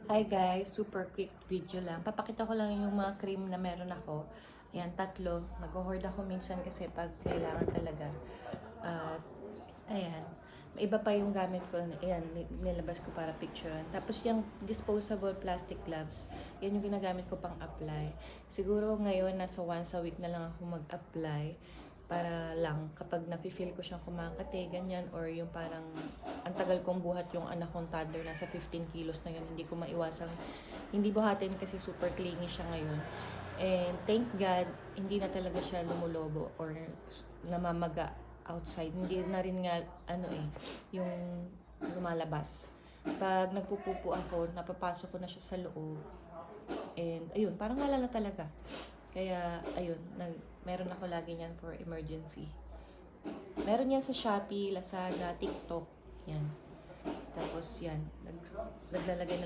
Hi guys, super quick video lang. Papakita ko lang yung mga cream na meron ako. Ayan, tatlo. Nag-hoard ako minsan kasi pag kailangan talaga. At, ayan. May iba pa yung gamit ko. Ayan, nilabas ko para picture. Tapos yung disposable plastic gloves, yan yung ginagamit ko pang apply. Siguro ngayon, nasa once a week na lang ako mag-apply para lang kapag nafe-feel ko siyang kumakate, ganyan, or yung parang ang tagal kong buhat yung anak kong toddler, nasa 15 kilos na yun, hindi ko maiwasang hindi buhatin kasi super clingy siya ngayon. And thank God, hindi na talaga siya lumulobo or namamaga outside. Hindi na rin nga, yung lumalabas. Pag nagpupupo ako, napapasok ko na siya sa loob. And ayun, parang wala na talaga. Kaya ayun, meron ako lagi niyan for emergency. Meron yan sa Shopee, Lazada, TikTok. Yan. Tapos yan, naglalagay na lang